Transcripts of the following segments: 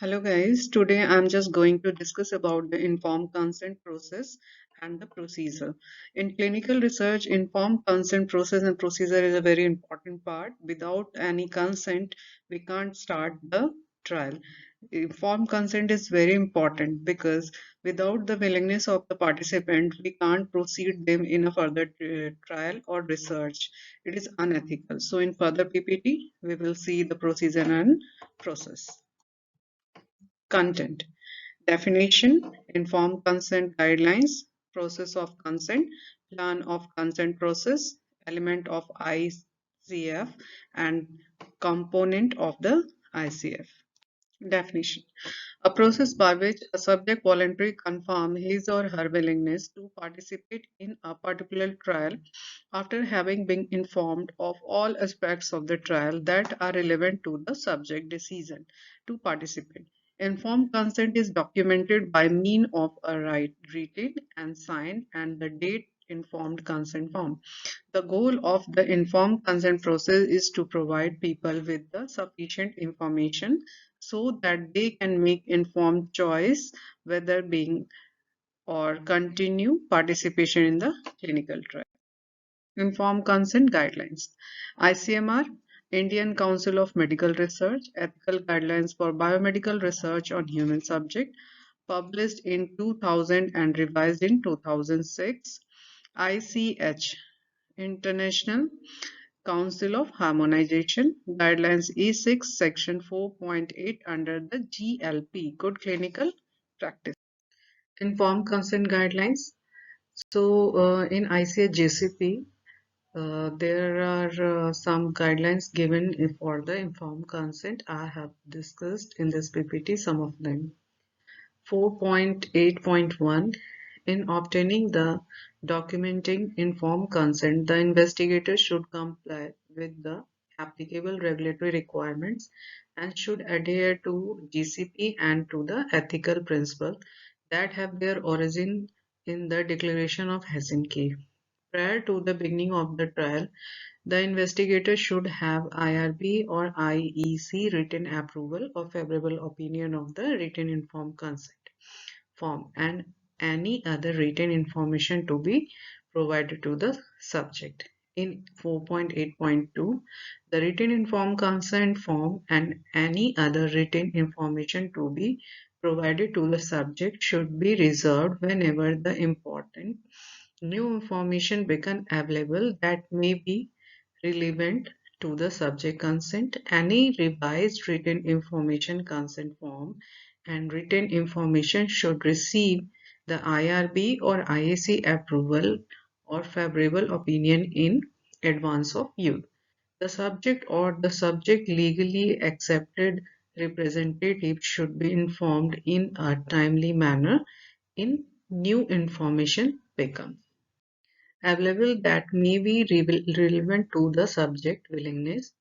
Hello guys, today I'm just going to discuss about the informed consent process and the procedure. In clinical research, informed consent process and procedure is a very important part. Without any consent, we can't start the trial. Informed consent is very important because without the willingness of the participant, we can't proceed them in a further trial or research. It is unethical. So in further PPT, we will see the procedure and process. Content. Definition, informed consent guidelines, process of consent, plan of consent process, element of ICF, and component of the ICF. Definition. A process by which a subject voluntarily confirms his or her willingness to participate in a particular trial after having been informed of all aspects of the trial that are relevant to the subject decision to participate. Informed consent is documented by mean of a written and signed and the date informed consent form. The goal of the informed consent process is to provide people with the sufficient information so that they can make informed choice whether being or continue participation in the clinical trial. Informed consent guidelines. ICMR, Indian Council of Medical Research, Ethical Guidelines for Biomedical Research on Human Subject, published in 2000 and revised in 2006. ICH, International Council of Harmonization, Guidelines E6, Section 4.8 under the GLP, Good Clinical Practice. Informed Consent Guidelines. In ICH JCP, there are some guidelines given for the informed consent. I have discussed in this PPT some of them. 4.8.1 In obtaining the documenting informed consent, the investigator should comply with the applicable regulatory requirements and should adhere to GCP and to the ethical principles that have their origin in the Declaration of Helsinki. Prior to the beginning of the trial, the investigator should have IRB or IEC written approval or favorable opinion of the written informed consent form and any other written information to be provided to the subject. In 4.8.2, the written informed consent form and any other written information to be provided to the subject should be reserved whenever the important new information become available that may be relevant to the subject consent. Any revised written information consent form and written information should receive the IRB or IAC approval or favorable opinion in advance of use. The subject or the subject legally accepted representative should be informed in a timely manner in new information becomes available that may be relevant to the subject willingness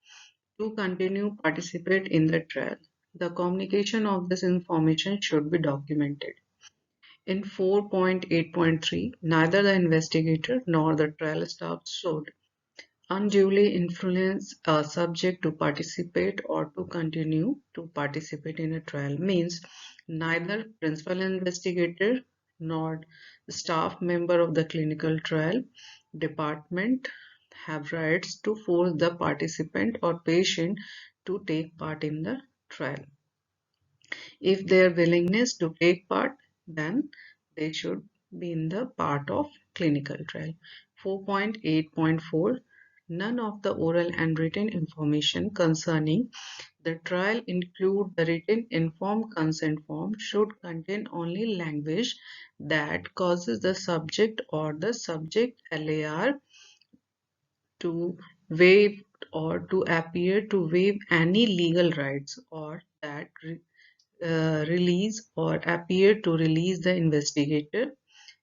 to continue participate in the trial. The communication of this information should be documented. In 4.8.3, neither the investigator nor the trial staff should unduly influence a subject to participate or to continue to participate in a trial. Means neither principal investigator nor staff member of the clinical trial department have rights to force the participant or patient to take part in the trial. If their willingness to take part, then they should be in the part of clinical trial. 4.8.4 None of the oral and written information concerning the trial include the written informed consent form should contain only language that causes the subject or the subject LAR to waive or to appear to waive any legal rights or that release or appear to release the investigator,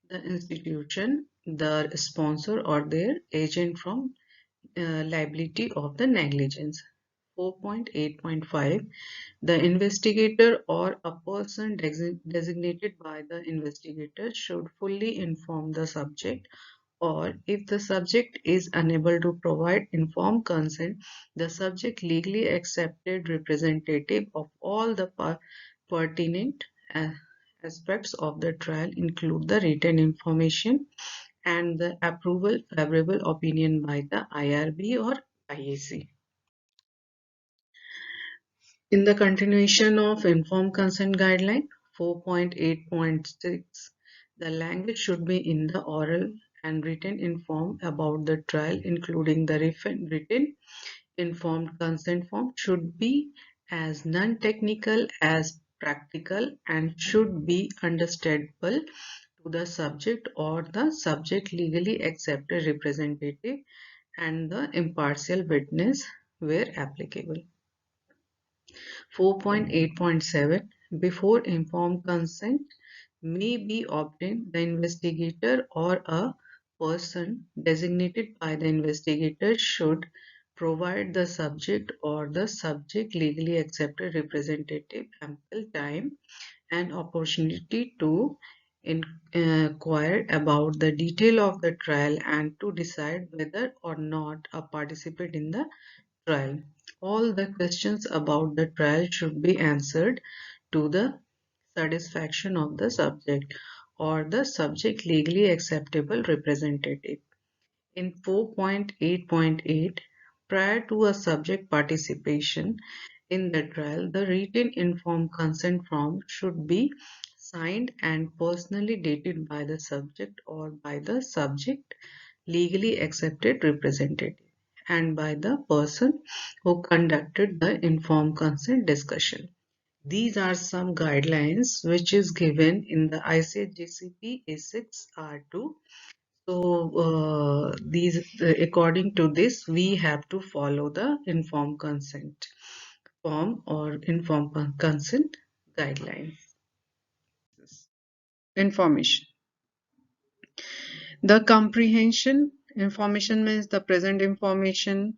the institution, the sponsor or their agent from liability of the negligence. 4.8.5 The investigator or a person designated by the investigator should fully inform the subject or if the subject is unable to provide informed consent, the subject legally accepted representative of all the pertinent aspects of the trial include the written information and the approval favorable opinion by the IRB or IAC. In the continuation of Informed Consent Guideline 4.8.6, the language should be in the oral and written informed about the trial, including the written informed consent form should be as non-technical as practical and should be understandable to the subject or the subject legally accepted representative and the impartial witness where applicable. 4.8.7 Before informed consent may be obtained, the investigator or a person designated by the investigator should provide the subject or the subject legally accepted representative ample time and opportunity to inquire about the detail of the trial and to decide whether or not a participant in the trial. All the questions about the trial should be answered to the satisfaction of the subject or the subject legally acceptable representative. In 4.8.8, prior to a subject participation in the trial, the written informed consent form should be signed and personally dated by the subject or by the subject legally accepted representative and by the person who conducted the informed consent discussion. These are some guidelines which is given in the ICGCP A6R2. So according to this, we have to follow the informed consent form or informed consent guidelines. Information. The comprehension information means the present information,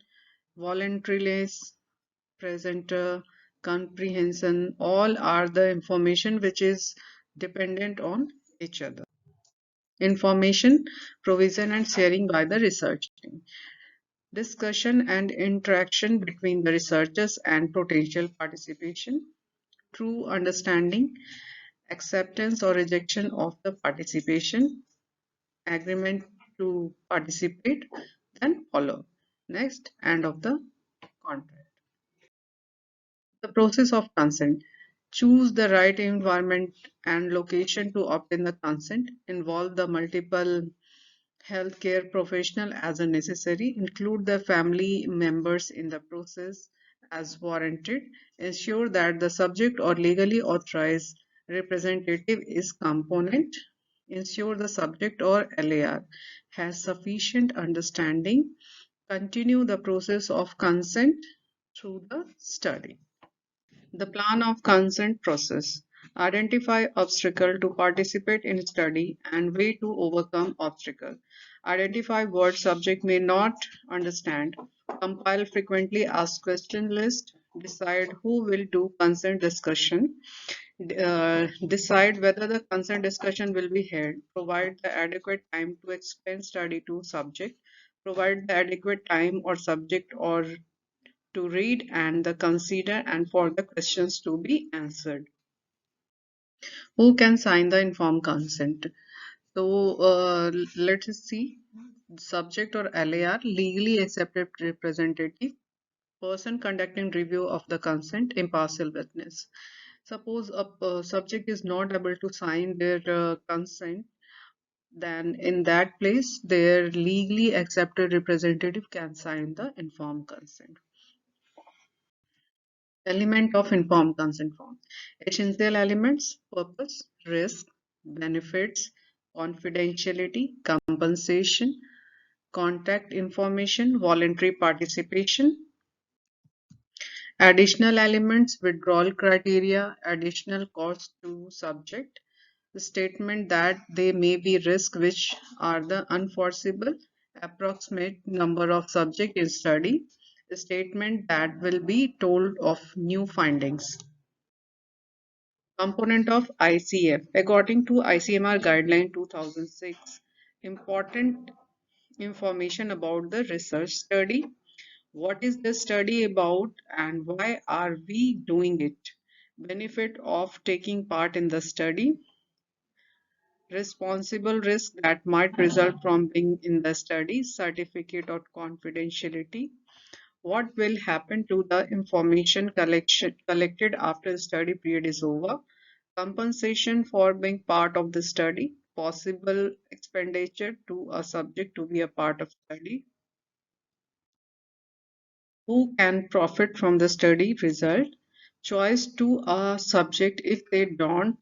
voluntariness, presenter, comprehension, all are the information which is dependent on each other. Information provision and sharing by the research team. Discussion and interaction between the researchers and potential participation. True understanding, acceptance or rejection of the participation, agreement to participate, then follow. Next, end of the contract. The process of consent. Choose the right environment and location to obtain the consent. Involve the multiple healthcare professional as a necessary. Include the family members in the process as warranted. Ensure that the subject or legally authorized representative is component. Ensure the subject or LAR has sufficient understanding. Continue the process of consent through the study. The plan of consent process. Identify obstacle to participate in study and way to overcome obstacle. Identify what subject may not understand. Compile frequently asked question list. Decide who will do consent discussion. Decide whether the consent discussion will be held. Provide the adequate time to explain study to subject. Provide the adequate time or subject or to read and the consider and for the questions to be answered. Who can sign the informed consent? So let's see. Subject or LAR, legally accepted representative, person conducting review of the consent, impartial witness. Suppose a subject is not able to sign their consent, then in that place their legally accepted representative can sign the informed consent. Element of informed consent form. Essential elements: purpose, risk, benefits, confidentiality, compensation, contact information, voluntary participation. Additional elements: withdrawal criteria, additional cost to subject, the statement that they may be risks which are the unforeseeable, approximate number of subject in study, the statement that will be told of new findings. Component of ICF. According to ICMR Guideline 2006, important information about the research study. What is the study about and why are we doing it? benefit of taking part in the study, responsible risk that might result from being in the study, certificate of confidentiality, what will happen to the information collected after the study period is over, compensation for being part of the study, possible expenditure to a subject to be a part of study, who can profit from the study result, choice to a subject if they don't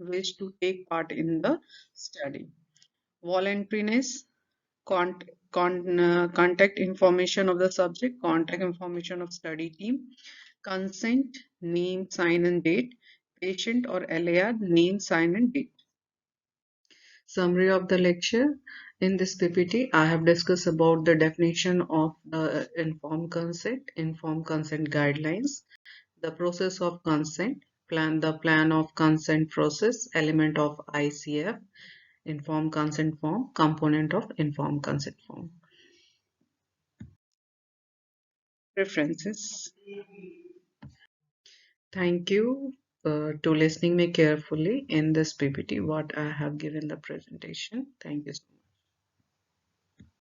wish to take part in the study, voluntariness, contact information of the subject, contact information of study team, consent, name, sign and date, patient or LAR, name, sign and date. Summary of the lecture. In this PPT, I have discussed about the definition of the informed consent guidelines, the process of consent, the plan of consent process, element of ICF, informed consent form, component of informed consent form. References. Thank you to listening me carefully in this PPT what I have given the presentation. Thank you so much.